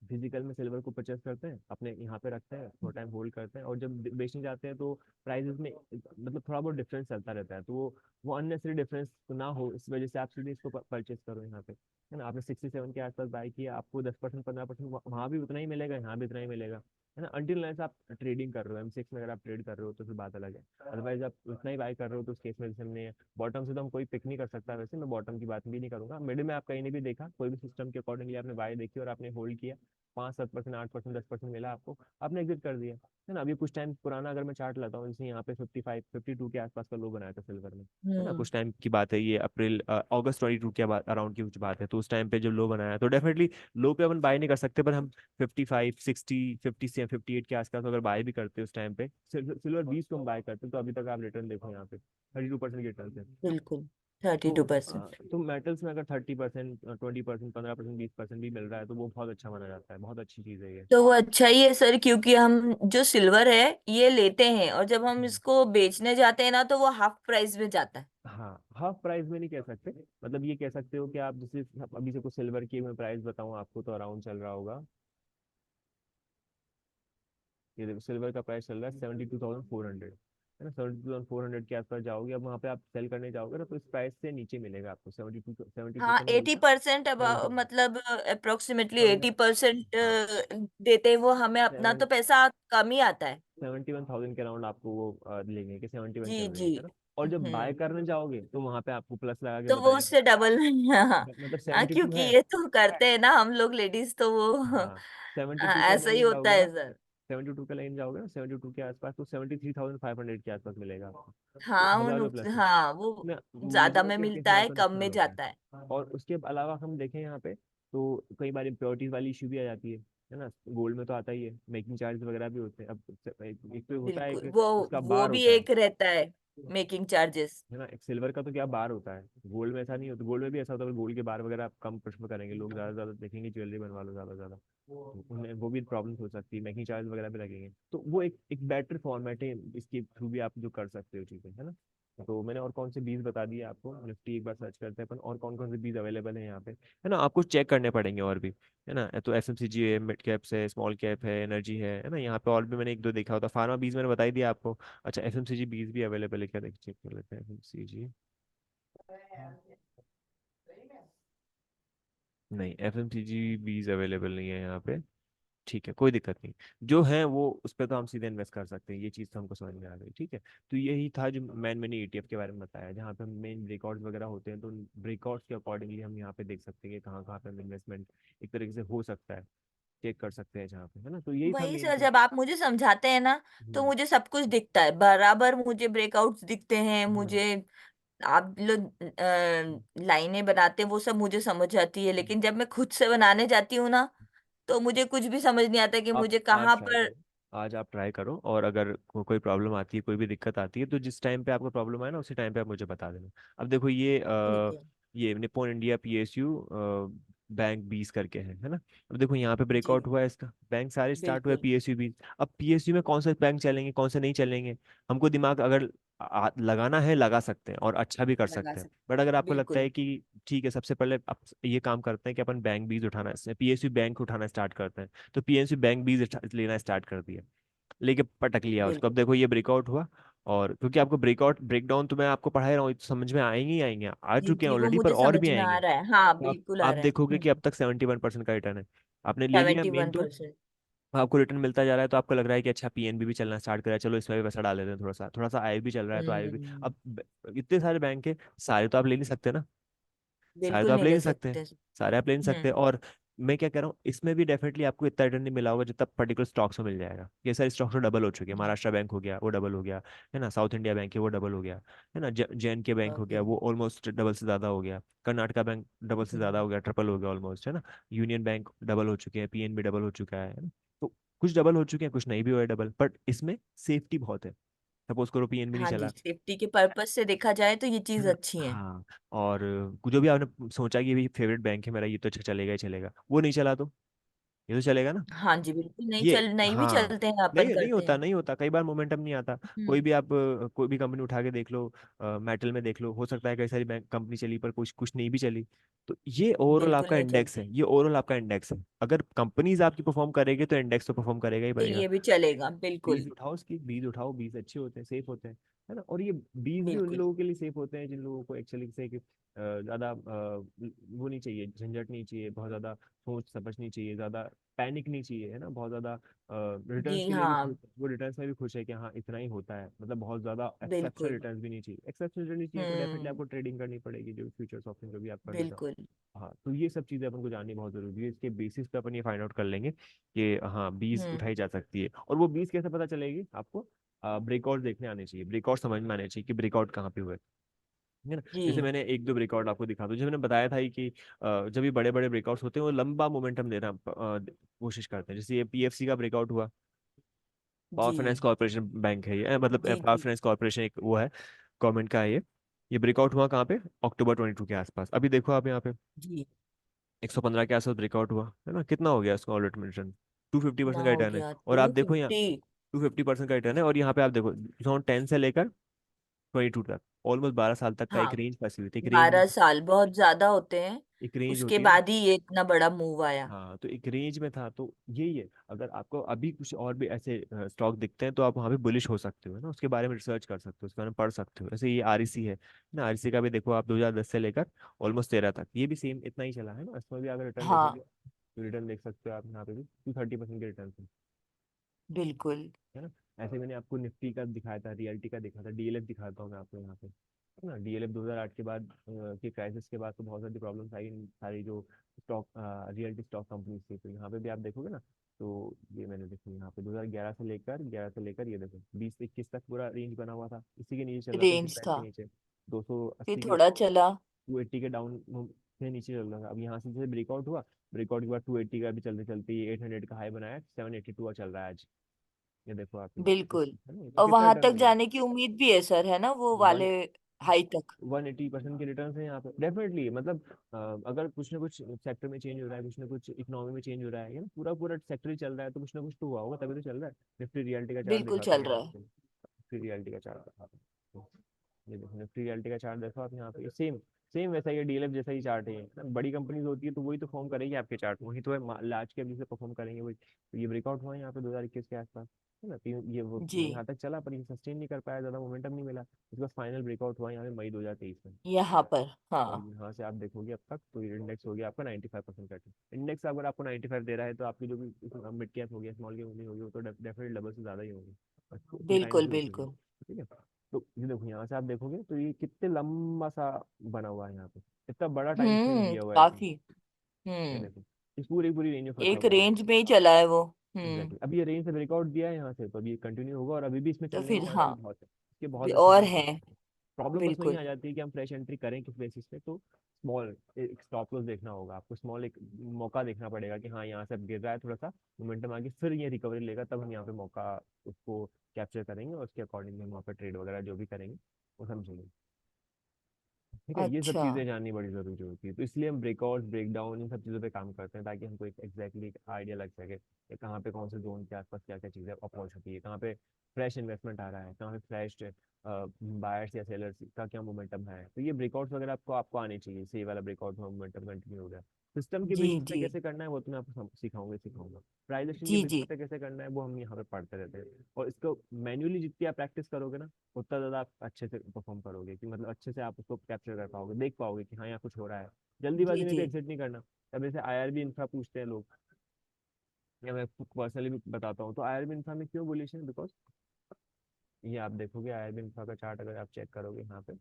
फिजिकल में सिल्वर को परचेस करते हैं, अपने यहाँ पे रखते हैं, थोड़ा टाइम होल्ड करते हैं, और जब बेचने जाते हैं तो प्राइसेस में मतलब थोड़ा बहुत डिफरेंस चलता रहता है, तो वो अननेसेसरी डिफरेंस ना हो, इस वजह से आप सीधे इसको परचेस करो यहाँ पे, है ना। आपने 67 के आसपास बाय किया, आपको 10% 15% वहाँ भी उतना ही मिलेगा, यहाँ भी उतना ही मिलेगा, है ना। अंटिल अनलेस आप ट्रेडिंग कर रहे हो, M6 में अगर आप ट्रेड कर रहे हो तो फिर बात अलग है। अदरवाइज आप उतना ही बाय कर रहे हो तो उस केस में जैसे हमने बॉटम से तो हम कोई पिक नहीं कर सकता, वैसे मैं बॉटम की बात भी नहीं करूंगा, मिडिल में आप कहीं ने भी देखा, कोई भी सिस्टम के अकॉर्डिंगली आपने बाय देखी और आपने होल्ड किया, 5-7%, 8%, 10% मिला आपको, आपने एग्जिट कर दिया, है ना। अभी कुछ टाइम पुराना अगर मैं चार्ट लाता हूँ, जैसे यहाँ पे 55 52 के आसपास का लो बनाया था सिल्वर में, है ना। हम्म। कुछ टाइम की बात है, ये अप्रैल अगस्त 22 के अराउंड की कुछ बात है, तो उस टाइम पे जब लो बनाया तो डेफिनेटली लो पे अपन बाय नहीं कर सकते, पर हम 55 60 50 से 58 के आसपास अगर बाय भी करते हैं उस टाइम पे, सिल्वर 20 को हम बाय करते हैं, तो अभी तक आप रिटर्न देखो यहाँ पे 32% के रिटर्न है। बिल्कुल। तो 32%। तो मेटल्स में अगर 30%, 20%, 15%, 20% भी मिल रहा है तो वो बहुत अच्छा माना जाता है, बहुत अच्छी चीज़ है ये। तो वो अच्छा ही है सर, क्योंकि हम जो सिल्वर है ये लेते हैं, और जब हम हम्म। इसको बेचने जाते हैं ना तो वो हाफ प्राइस में जाता है। हाँ, हाफ प्राइस में नहीं कह सकते, मतलब ये कह सकते हो कि आप जैसे अभी से कुछ सिल्वर की मैं प्राइस बताऊं आपको तो अराउंड चल रहा होगा, ये देखो सिल्वर का प्राइस चल रहा है 72,400, है ना। 72,400 के आसपास जाओगे, अब वहाँ पे आप सेल करने जाओगे ना तो इस प्राइस से नीचे मिलेगा आपको, 72 हाँ से नहीं 80% मिलता, अब 70, मतलब अप्रोक्सीमेटली 70, 80% हाँ, देते हैं वो हमें, अपना तो पैसा कम ही आता है। 71,000 के अराउंड आपको वो लेंगे कि 71 जी चल रही जी। है ना। और जब बाय करने जाओगे तो वहां पे आपको प्लस लगा के तो वो बताएंगे, उससे डबल हाँ। मतलब हाँ 72 क्योंकि है, ये तो करते हैं ना हम लोग लेडीज, तो वो हाँ 72 का ऐसा ही लेने होता जाओगे है ना, सर। 72 का लेने जाओगे ना, 72 के आसपास तो 73,500 के आसपास मिलेगा आपको, तो हाँ वो 1,000 रुपये प्लस है हाँ वो ना। ज्यादा में मेजोरिटी ऑफ केस मिलता में है, आपका कम नुकसान में होता जाता है। है। और उसके अलावा हम देखें यहाँ पे तो कई बार इम्प्योरिटीज वाली इशू भी आ जाती है ना। गोल्ड में तो आता ही है, मेकिंग चार्ज वगैरह भी होते हैं। अब एक तो होता है, बिल्कुल, एक उसका वो बार भी होता है एक रहता है, मेकिंग चार्जेस। है ना। एक सिल्वर का तो क्या बार होता है, गोल्ड में ऐसा नहीं होता, गोल्ड में भी ऐसा होता है, गोल्ड के बार वगैरह आप कम प्रेफर करेंगे लोग, ज्यादा से ज्यादा देखेंगे ज्वेलरी बनवा लो ज्यादा से ज्यादा, तो उनमें वो भी प्रॉब्लम हो सकती है, मेकिंग चार्ज वगैरह भी लगेंगे, तो वो एक बेटर फॉर्मेट है, इसके थ्रू भी आप जो कर सकते हो चीजें, है ना। तो मैंने और कौन से बीज बता दिए आपको, निफ्टी एक बार सर्च करते हैं अपन, और कौन कौन से बीज अवेलेबल है यहाँ पे, है ना। आपको चेक करने पड़ेंगे और भी, है ना। तो एफएमसीजी है, मिड कैप्स है, स्मॉल कैप है, एनर्जी है ना। यहाँ पे और भी मैंने एक दो देखा होता, फार्मा बीज मैंने बता ही दिया आपको। अच्छा, एफएमसीजी बीज भी अवेलेबल है क्या, देखिए चेक कर लेते हैं, एफएमसीजी नहीं, एफएमसीजी बीज अवेलेबल नहीं है यहाँ पे। ठीक है, कोई दिक्कत नहीं। जो है वो उस पर तो हम सीधे इन्वेस्ट कर सकते हैं, ये चीज़ तो हमको समझ में आ गई। ठीक है, तो यही था जो मैंने ईटीएफ के बारे में बताया, जहाँ पे हम मेन ब्रेकआउट्स वगैरह होते हैं, तो ब्रेकआउट्स के अकॉर्डिंगली हम यहाँ पे देख सकते हैं कि कहाँ कहाँ पे हम इन्वेस्टमेंट एक तरीके से हो सकता है, चेक कर सकते हैं जहाँ पे, है ना। तो यही था वही मेन सर, तो। जब आप मुझे समझाते हैं ना तो मुझे सब कुछ दिखता है बराबर, मुझे ब्रेकआउट्स दिखते हैं, हाँ। मुझे आप लोग लाइनें बनाते हैं वो सब मुझे समझ आती है, लेकिन जब मैं खुद से बनाने जाती हूँ ना तो मुझे कुछ भी समझ नहीं आता कि आप मुझे आज कहाँ ट्राई पर। करो, आज आप ट्राई करो, और अगर कोई प्रॉब्लम आती है, कोई भी दिक्कत आती है, तो जिस टाइम पे आपको प्रॉब्लम आए ना, उसी टाइम पे आप मुझे बता देना। अब देखो ठीक है। ये निप्पॉन इंडिया पीएसयू बैंक 20 करके है ना। अब देखो यहाँ पे ब्रेकआउट जी हुआ है इसका, बैंक सारे स्टार्ट हुए बिल्कुल। पीएसयू 20। अब पीएसयू में कौन से बैंक चलेंगे, कौन से नहीं चलेंगे, हमको दिमाग अगर लगाना है लगा सकते हैं, और अच्छा भी कर लगा सकते हैं। सकते। बट अगर आपको लगता बिल्कुल है कि ठीक है, सबसे पहले आप ये काम करते हैं कि अपन बैंक बीज उठाना, पीएसयू बैंक उठाना स्टार्ट करते हैं, तो पीएनसी बैंक भी लेना स्टार्ट कर दिया, लेके पटक लिया उसको। अब बिल्कुल। देखो ये ब्रेकआउट हुआ, और क्योंकि आपको ब्रेकआउट ब्रेकडाउन तो मैं आपको पढ़ा ही रहा हूँ, तो समझ में आएंगे ही आएंगे, आ जी चुके हैं जी, वो ऑलरेडी, पर मुझे और भी समझ में आ आएंगे। रहा है, हाँ तो बिल्कुल आ आप रहा है। देखोगे कि अब तक 71% का रिटर्न है, आपने ले लिया मेन तो, 71%। आपको रिटर्न मिलता जा रहा है, तो आपको लग रहा है कि अच्छा पीएनबी भी चलना स्टार्ट करा है, चलो इसमें भी पैसा डाल देते हैं, थोड़ा सा थोड़ा सा आय भी चल रहा है, तो आय भी। हम्म। अब इतने सारे बैंक है, सारे तो आप ले नहीं सकते ना, सारे तो बिल्कुल आप नहीं ले ले नहीं सकते, सकते। सारे आप ले नहीं सकते। और मैं क्या कह रहा हूँ, इसमें भी डेफिनेटली आपको इतना रिटर्न नहीं मिला होगा जितना पर्टिकुलर स्टॉक्स में मिल जाएगा। ये सारे स्टॉक्स तो डबल हो चुके हैं, महाराष्ट्र बैंक हो गया वो डबल हो गया, है ना, साउथ इंडिया बैंक है वो डबल हो गया, है ना, जैन के बैंक हो ओके। गया वो ऑलमोस्ट डबल से ज़्यादा हो गया, कर्नाटका बैंक डबल से ज़्यादा हो गया, ट्रिपल हो गया ऑलमोस्ट, है ना। यूनियन बैंक डबल हो चुके हैं, पीएनबी डबल हो चुका है ना। तो कुछ डबल हो चुके हैं, कुछ नहीं भी हुआ है डबल, बट इसमें सेफ्टी बहुत है। सपोज करो पीएनबी नहीं हाँ जी, चला, सेफ्टी के पर्पज से देखा जाए तो ये है चीज ना। अच्छी है। हाँ, और जो भी आपने सोचा कि ये भी फेवरेट बैंक है मेरा, ये तो अच्छा चलेगा ही चलेगा, वो नहीं चला तो ये तो चलेगा ना। हाँ जी बिल्कुल, नहीं ये, चल, नहीं भी हाँ, चलते हैं, अपन नहीं नहीं करते होता, हैं। नहीं होता, कई बार मोमेंटम नहीं आता। कोई हम्म। भी आप कोई भी कंपनी उठा के देख लो, मेटल में देख लो, हो सकता है कई सारी बैंक कंपनी चली पर कुछ कुछ नहीं भी चली। तो ये ओवरऑल बिल्कुल आपका नहीं इंडेक्स है, चलती। ये ओवरऑल आपका इंडेक्स है। अगर कंपनीज आपकी परफॉर्म करेगी तो इंडेक्स तो परफॉर्म करेगा ही तो करेगा। ये भी चलेगा बीज बिल्कुल। उठाओ, उसकी बीज उठाओ, बीज अच्छे होते हैं, सेफ होते हैं, है ना। और ये बीज भी उन बिल्कुल लोगों के लिए सेफ होते हैं जिन लोगों को एक्चुअली से कि ज्यादा वो नहीं चाहिए, झंझट नहीं चाहिए, बहुत ज्यादा सोच समझ नहीं चाहिए, ज्यादा पैनिक नहीं चाहिए, है ना, बहुत ज्यादा रिटर्न्स जी के लिए भी खुश, हाँ। वो रिटर्न्स में भी खुश है कि हाँ इतना ही होता है, मतलब बहुत ज्यादा एक्सेप्शनल बिल्कुल। रिटर्न्स भी नहीं चाहिए, एक्सेप्शनल रिटर्न नहीं चाहिए तो डेफिनेटली हम्म। आपको ट्रेडिंग करनी पड़ेगी, जो फ्यूचर्स ऑप्शन जो भी आप कर रहे हो। बिल्कुल। हाँ, तो ये सब चीज़ें अपन को जाननी बहुत जरूरी है, इसके बेसिस पे अपन ये फाइंड आउट कर लेंगे कि हाँ बीज हम्म। उठाई जा सकती है। और वो बीज कैसे पता चलेगी आपको, ब्रेकआउट देखने आने चाहिए, ब्रेकआउट समझ में आने चाहिए कि ब्रेकआउट कहाँ पे हुए, है ना। जैसे जी मैंने एक दो ब्रेकआउट आपको दिखा दूं, जैसे मैंने बताया था ही कि जब भी बड़े बड़े ब्रेकआउट्स होते हैं वो लंबा मोमेंटम देना कोशिश करते हैं। जैसे ये पीएफसी का ब्रेकआउट हुआ, पावर जी फाइनेंस कॉर्पोरेशन बैंक है ये, मतलब जी पावर जी फाइनेंस कॉर्पोरेशन एक वो है, गवर्नमेंट का है ये ब्रेकआउट हुआ कहाँ पे, अक्टूबर 22 के आसपास। अभी देखो आप यहाँ पे जी। 115 के आसपास ब्रेकआउट हुआ, है ना, कितना हो गया इसका ऑलरेडी रिटर्न, 250% कितना का हो रिटर्न है। गया, और आप टू देखो यहाँ फिफ्टी 250% का रिटर्न है, और यहाँ पे आप देखो 2010 से लेकर 22 तक, ऑलमोस्ट 12 साल तक का एक हाँ, रेंज फंसी हुई थी, एक रेंज में, 12 साल बहुत ज्यादा होते हैं। एक रेंज उसके होती है ना। बाद ही ये इतना बड़ा मूव आया। हाँ, तो एक रेंज में था, तो यही है, अगर आपको अभी कुछ और भी ऐसे स्टॉक दिखते हैं तो आप वहाँ पे बुलिश हो सकते हो, है ना, उसके बारे में रिसर्च कर सकते हो, उसके बारे में पढ़ सकते हो। जैसे ये आरईसी है ना, आरईसी का भी देखो आप 2010 से लेकर ऑलमोस्ट 13 तक, ये भी सेम इतना ही चला है ना, इसमें भी अगर रिटर्न देखेंगे हाँ तो रिटर्न देख सकते हो आप यहाँ पे भी 230% के रिटर्न, बिल्कुल। है ना। ऐसे मैंने आपको निफ्टी का दिखाया था, रियल्टी का दिखा था, डीएलएफ दिखाता हूँ मैं आपको यहाँ पे, है ना। डीएलएफ 2008 के बाद की क्राइसिस के बाद तो बहुत सारी प्रॉब्लम्स आई इन सारी जो स्टॉक रियल्टी स्टॉक कंपनीज थी, तो यहाँ पे भी आप देखोगे ना, तो ये मैंने देखो यहाँ पे 2011 से लेकर 11 से लेकर ये देखो 2021 तक पूरा रेंज बना हुआ था, इसी के नीचे चल रहा था, इसी रेंज प्राइस था, के नीचे, दो सौ फिर अस्सी के थोड़ा चला। 280 के डाउन से नीचे चल रहा था। अब यहाँ से जैसे ब्रेकआउट हुआ, ब्रेकआउट के बाद 280 का भी चलते चलते 800 का हाई बनाया, 782 चल रहा है आज, ये देखो आप, ये बिल्कुल। है ना, तो और कितना वहां टर्न तक हो गया, जाने की उम्मीद भी है सर, है ना, वो वाले वन हाई तक। 180% के रिटर्न है यहाँ पे डेफिनेटली, मतलब अगर कुछ ना कुछ सेक्टर में चेंज हो रहा है, कुछ ना कुछ इकोनॉमी में चेंज हो रहा है, ये ना पूरा पूरा सेक्टर ही चल रहा है, तो कुछ ना कुछ तो हुआ होगा तभी तो चल रहा है। निफ्टी रियलिटी का चार्ट बिल्कुल दिखाता चल हूँ मैं रहा है। आपको, निफ्टी रियलिटी का चार्ट दिखाता हूँ, ये देखो निफ्टी रियलिटी का चार्ट देखो आप यहाँ पे, सेम सेम वैसा ही डीएलएफ जैसा ही चार्ट है ये ना। बड़ी कंपनीज होती है तो वही तो फॉर्म करेगी आपके चार्ट, वही तो है लार्ज कैप जिसे परफॉर्म करेंगे वही। तो ये ब्रेकआउट हुआ है यहाँ पे 2021 के आसपास, है ना। ये वो जी। यहाँ तक चला पर ये सस्टेन नहीं कर पाया, ज्यादा मोमेंटम नहीं मिला। उसके बाद फाइनल ब्रेकआउट हुआ यहाँ पे मई 2023 में। यहाँ पर और हाँ। यहाँ से आप देखोगे अब तक तो ये इंडेक्स हो गया आपका 95% कट। इंडेक्स अगर आपको 95 दे रहा है तो आपकी जो भी मिड कैप हो गया स्मॉल कैप होगी वो तो डेफिनेटली डबल से ज्यादा ही होगी, टू टाइम्स बिल्कुल भी हो चुकी है। बिल्कुल। ठीक है। तो ये देखो यहाँ से आप देखोगे तो ये कितने लंबा सा बना हुआ है यहाँ पे, इतना बड़ा टाइम फ्रेम दिया हुआ है इसमें। काफी। ये हम्म। देखो इस पूरी पूरी रेंज में फंसा एक हुआ है ये। रेंज में ही चला है वो। एग्जैक्टली अब ये रेंज से ब्रेकआउट दिया है यहाँ से तो अभी ये कंटिन्यू होगा और अभी भी इसमें तो चलने के फिर चांसेस हाँ, बहुत है, इसके बहुत अच्छे और चांसेस है। हैं। प्रॉब्लम बस वही बिल्कुल। आ जाती है कि हम फ्रेश एंट्री करें किस बेसिस पे, तो स्मॉल एक स्टॉप लॉस देखना होगा आपको, स्मॉल एक मौका देखना पड़ेगा कि हाँ यहाँ से अब गिर रहा है थोड़ा सा, मोमेंटम आगे फिर ये रिकवरी लेगा तब हम यहाँ पे मौका उसको कैप्चर करेंगे और उसके अकॉर्डिंगली हम वहाँ पे ट्रेड वगैरह जो भी करेंगे वो समझेंगे। ठीक है, ये सब अच्छा। चीजें जाननी बड़ी जरूरी होती है, तो इसलिए हम ब्रेकआउट ब्रेकडाउन इन सब चीजों पे काम करते हैं ताकि हमको एक एग्जैक्टली आइडिया लग सके कि कहाँ पे कौन से जोन के आसपास क्या क्या चीजें अप्रोच होती है, कहाँ पे फ्रेश इन्वेस्टमेंट आ रहा है, कहाँ पे फ्रेश बायर्स या सेलर्स का क्या मोमेंटम है। तो ये ब्रेकआउट्स वगैरह आपको आपको आने चाहिए, सही वाला ब्रेकआउट मोमेंटम कंटिन्यू हो गया। सिस्टम के जी बेसिस पे जी। कैसे करना है वो तो मैं आपको सिखाऊंगा। प्राइस एक्शन के जी बेसिस जी। पे कैसे करना है वो हम यहाँ पे पढ़ते रहते हैं। और इसको मैन्युअली जितनी आप प्रैक्टिस करोगे ना उतना ज़्यादा आप अच्छे से परफॉर्म करोगे, कि मतलब अच्छे से आप उसको कैप्चर कर पाओगे, देख पाओगे कि हाँ यहाँ कुछ हो रहा है। जी जल्दीबाजी में भी जी। एग्जिट नहीं करना। अब जैसे आईआरबी इंफ्रा पूछते हैं लोग, या मैं पर्सनली भी बताता हूँ, तो आईआरबी इंफ्रा में क्यों बुलिश है, बिकॉज ये आप देखोगे आईआरबी इंफ्रा का चार्ट अगर आप चेक करोगे यहाँ पे,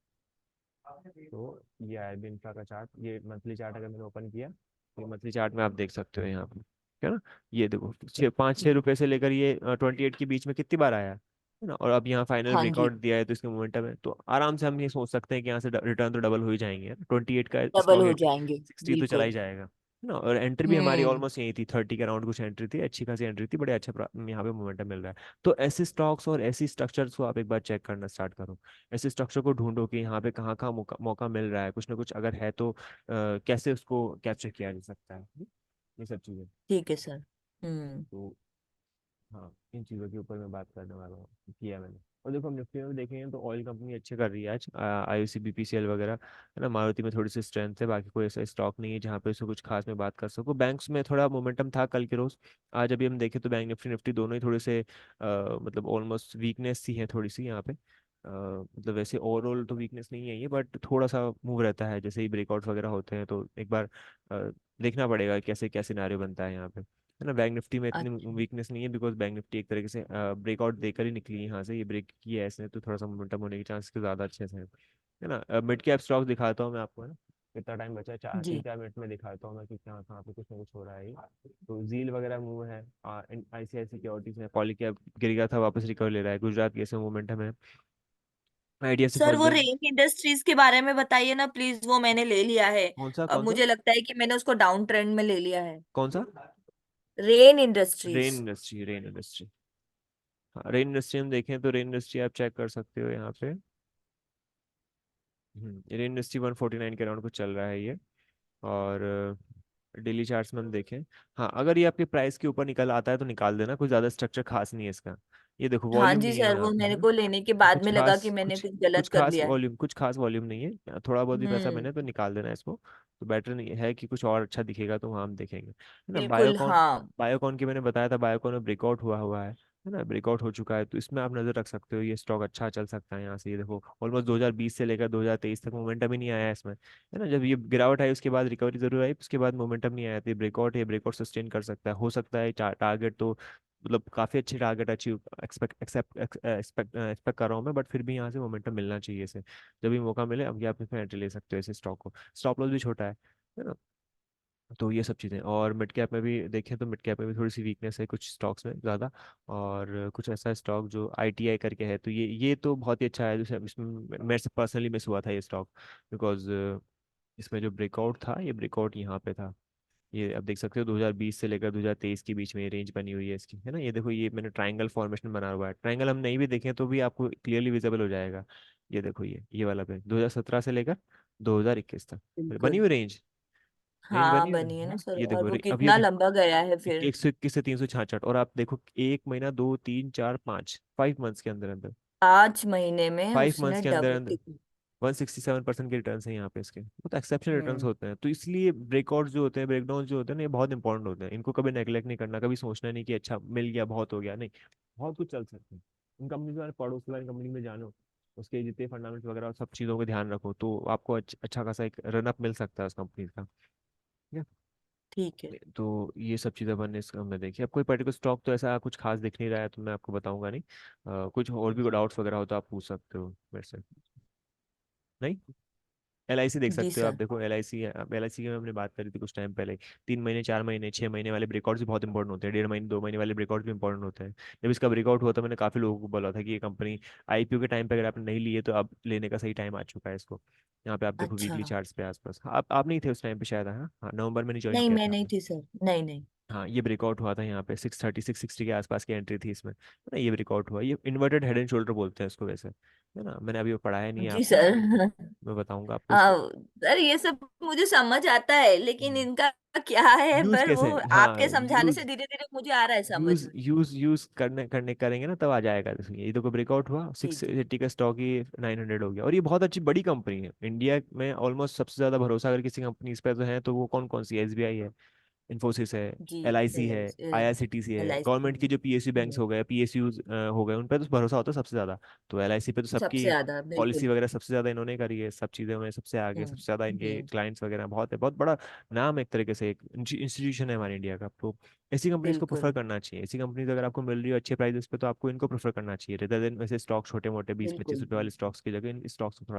तो ये आईआरबी इंफ्रा का चार्ट, ये मंथली चार्ट अगर मैंने ओपन किया तो मंथली चार्ट में आप देख सकते हो यहाँ पे, है ना। ये देखो 5-6 रुपए से लेकर ये 28 के बीच में कितनी बार आया है ना, और अब यहाँ फाइनल हाँ जी। ब्रेकआउट दिया है तो इसके मोमेंटम है, तो आराम से हम ये सोच सकते हैं कि यहाँ से रिटर्न तो डबल हो ही जाएंगे। 28 का डबल स्टॉक हो है, जाएंगे। 60 तो चला ही बिल्कुल। जाएगा, है ना। और एंट्री भी हमारी हम्म। ऑलमोस्ट यही थी, 30 के अराउंड कुछ एंट्री थी, अच्छी खासी एंट्री थी, बड़े अच्छा यहाँ पे मोमेंटम मिल रहा है। तो ऐसे स्टॉक्स और ऐसी स्ट्रक्चर्स को आप एक बार चेक करना स्टार्ट करो, ऐसे स्ट्रक्चर को ढूंढो कि यहाँ पे कहाँ कहाँ मौका मिल रहा है, कुछ ना कुछ अगर है तो कैसे उसको कैप्चर किया जा सकता है, ये सब चीज़ें। ठीक है सर। हम्म। तो हाँ इन चीज़ों के ऊपर मैं बात करने वाला हूँ, किया मैंने। और देखो हम निफ्टी में भी देखेंगे तो ऑयल कंपनी अच्छे कर रही है आज, आईओसी बीपीसीएल वगैरह, है ना। मारुति में थोड़ी सी स्ट्रेंथ है, बाकी कोई ऐसा स्टॉक नहीं है जहाँ पे उसको कुछ खास में बात कर सको। बैंक्स में थोड़ा मोमेंटम था कल के रोज, आज अभी हम देखें तो बैंक निफ्टी निफ्टी दोनों ही थोड़े से मतलब ऑलमोस्ट वीकनेस सी है थोड़ी सी यहाँ पे। मतलब वैसे ओवरऑल तो वीकनेस नहीं है ये, बट थोड़ा सा मूव रहता है जैसे ही ब्रेकआउट वगैरह होते हैं, तो एक बार देखना पड़ेगा कैसे क्या सिनारियो बनता है यहाँ पे, है ना। बैंक निफ्टी में इतनी अच्छा। वीकनेस नहीं है बिकॉज बैंक निफ्टी एक तरीके से ब्रेकआउट देकर ही निकली है यहाँ से, ये ब्रेक किया है इसने तो थोड़ा सा मोमेंटम होने के चांस के ज़्यादा अच्छे से है ना। मिड कैप स्टॉक दिखाता हूँ मैं आपको, है ना। कितना टाइम बचा है, चार तीन जी। चार मिनट में दिखाता हूँ मैं कि कहाँ कहाँ पे कुछ ना कुछ हो रहा है ये। तो जील वगैरह मूव है, आईसीआई सिक्योरिटीज है, पॉलीकैब गिर गया था वापस रिकवर ले रहा है, गुजरात कैसे मोमेंटम है, आइडिएफसी सर वो होल्डिंग। रेन इंडस्ट्रीज के बारे में बताइए ना प्लीज, वो मैंने ले लिया है। कौन सा अब कौन सा मुझे लगता है कि मैंने उसको डाउन ट्रेंड में ले लिया है। कौन सा रेन इंडस्ट्रीज। Rain industry. हाँ रेन इंडस्ट्री हम देखें तो रेन इंडस्ट्री आप चेक कर सकते हो यहाँ पे। रेन इंडस्ट्री 149 के अराउंड कुछ चल रहा है ये। और डेली चार्ट्स में हम देखें, हाँ अगर ये आपके प्राइस के ऊपर निकल आता है तो निकाल देना, कुछ ज़्यादा स्ट्रक्चर खास नहीं है इसका। ये देखो हाँ वॉल्यूम जी नहीं है सर, यहाँ वो पे, है मेरे ना। को लेने के बाद कुछ में लगा कि खास मैंने कुछ कुछ गलत कुछ कर खास लिया है। वॉल्यूम कुछ खास वॉल्यूम नहीं है, थोड़ा बहुत भी पैसा हम्म। मैंने तो निकाल देना है इसको। तो बेटर नहीं है कि कुछ और अच्छा दिखेगा तो वहाँ हम देखेंगे, है ना। बिल्कुल बायोकॉन, हाँ। बायोकॉन की मैंने बताया था, बायोकॉन में ब्रेकआउट हुआ है ना, ब्रेकआउट हो चुका है, तो इसमें आप नजर रख सकते हो, ये स्टॉक अच्छा चल सकता है यहाँ से। ये देखो ऑलमोस्ट 2020 से लेकर 2023 तक मोमेंटम ही नहीं आया है इसमें, है ना। जब ये गिरावट आई उसके बाद रिकवरी जरूर आई, उसके बाद मोमेंटम नहीं आया, तो ये ब्रेकआउट है, ब्रेकआउट सस्टेन कर सकता है, हो सकता है टारगेट तो मतलब काफी अच्छे target achieve expect except expect कर रहा हूँ मैं, बट फिर भी यहाँ से मोमेंटम मिलना चाहिए इसे। जब भी मौका मिले अब आप इसमें एंट्री ले सकते हो इस स्टॉक को, स्टॉप लॉस भी छोटा है ना। तो ये सब चीज़ें, और मिड कैप में भी देखें तो मिड कैप में भी थोड़ी सी वीकनेस है कुछ स्टॉक्स में ज़्यादा, और कुछ ऐसा स्टॉक जो आईटीआई करके है, तो ये तो बहुत ही अच्छा है, जैसे इसमें मेरे से पर्सनली मिस हुआ था ये स्टॉक, बिकॉज इसमें जो ब्रेकआउट था ये ब्रेकआउट यहाँ पे था। ये अब देख सकते हो 2020 से लेकर 2023 के बीच में ये रेंज बनी हुई है इसकी, है ना। ये देखो ये मैंने ट्रायंगल फॉर्मेशन बना हुआ है, ट्रायंगल हम नहीं भी देखें तो भी आपको क्लियरली विजिबल हो जाएगा। ये देखो ये वाला पे 2017 से लेकर 2021 तक बनी बिल्कुल। हुई रेंज, रेंज हाँ बनी हुई बनी है है ना ना। सर, ये और देखो वो अब ये कितना लंबा गया है फिर। 121 से 366, और आप देखो एक महीना, 2, 3, 4, 5 5 मंथ्स के अंदर अंदर, 5 महीने में 5 मंथ्स उसने के अंदर डबल अंदर टिक। 167% के रिटर्न है यहाँ पे इसके, बहुत एक्सेप्शनल रिटर्न हम्म। होते हैं। तो इसलिए ब्रेकआउट जो होते हैं, ब्रेकडाउन जो होते हैं ना, ये बहुत इंपॉर्टेंट होते हैं। इनको कभी नेगलेक्ट नहीं करना, कभी सोचना नहीं कि अच्छा मिल गया बहुत हो गया, नहीं, बहुत कुछ चल सकता है। उन कंपनी के बारे में पढ़ो, उसके बारे में कंपनी में जानो, उसके जितने फंडामेंट्स वगैरह सब चीज़ों का ध्यान रखो, तो आपको अच्छा खासा एक रन अप मिल सकता है उस कंपनी का। ठीक ठीक है। है, तो ये सब चीज़ें बनने इसका हमने देखी। अब कोई पर्टिकुलर स्टॉक तो ऐसा कुछ खास दिख नहीं रहा है, तो मैं आपको बताऊंगा नहीं। कुछ और भी डाउट्स वगैरह हो तो आप पूछ सकते हो मेरे से। नहीं, LIC देख जी सकते हो आप, सर। देखो LIC है। अब LIC की हमने बात करी थी कुछ टाइम पहले। 3 महीने, 4 महीने, 6 महीने वाले ब्रेकआउट्स भी बहुत इंपॉर्टेंट होते हैं। 1.5 महीने, 2 महीने वाले ब्रेकआउट्स भी इंपॉर्टेंट होते हैं। जब इसका ब्रेकआउट हुआ था, मैंने काफी लोगों को बोला था कि ये कंपनी IPO के टाइम पे अगर आपने नहीं लिए तो अब लेने का सही टाइम आ चुका है इसको। यहाँ पे आप देखो अच्छा। वीकली चार्ट्स पे आसपास, आप नहीं थे उस टाइम पे शायद, हाँ हाँ, नवंबर में नहीं ज्वाइन नहीं किया मैं था नहीं आपने। थी सर, नहीं नहीं। हाँ, ये ब्रेकआउट हुआ था यहाँ पे 630, 660 के आसपास की एंट्री थी इसमें, है ना। ये ब्रेकआउट हुआ, ये इन्वर्टेड हेड एंड शोल्डर बोलते हैं इसको वैसे, है ना। मैंने अभी वो पढ़ाया नहीं है जी आपको, सर। मैं बताऊंगा आपको इसको। हाँ सर, ये सब मुझे समझ आता है, लेकिन इनका क्या है, यूज पर कैसे, वो हाँ, आपके समझाने से यूज धीरे धीरे मुझे आ रहा है समझ यूज में। यूज यूज करने करने करेंगे ना तब आ जाएगा। इसमें ये देखो ब्रेकआउट हुआ, सिक्स ठीक है। एट्टी का स्टॉक ही 900 हो गया। और ये बहुत अच्छी बड़ी कंपनी है इंडिया में। ऑलमोस्ट सबसे ज्यादा भरोसा अगर किसी कंपनी इस पे तो है, तो वो कौन कौन सी, SBI है, इन्फोसिस है, जी। LIC है, IRCTC है। LIC। गवर्नमेंट की जो PSU बैंक्स हो गए, PSUs हो गए, उन पर तो भरोसा होता है सबसे ज्यादा। तो LIC पे तो सबसे सबकी ज्यादा पॉलिसी बिल्कुल। वगैरह सबसे ज्यादा इन्होंने करी है, सब चीजें में सबसे आगे, सबसे ज्यादा इनके हम्म। क्लाइंट्स वगैरह बहुत है, बहुत बड़ा नाम है एक तरीके से, एक इंस्टीट्यूशन है हमारे इंडिया का। तो ऐसी कंपनीज को प्रेफर बिल्कुल करना चाहिए। ऐसी कंपनीज अगर आपको मिल रही है अच्छे प्राइसेस पे, तो आपको इनको प्रेफर करना चाहिए, रेदर देन वैसे स्टॉक छोटे मोटे 20-25 रुपए बिल्कुल। वाले स्टॉक्स की जगह इन स्टॉक्स को थोड़ा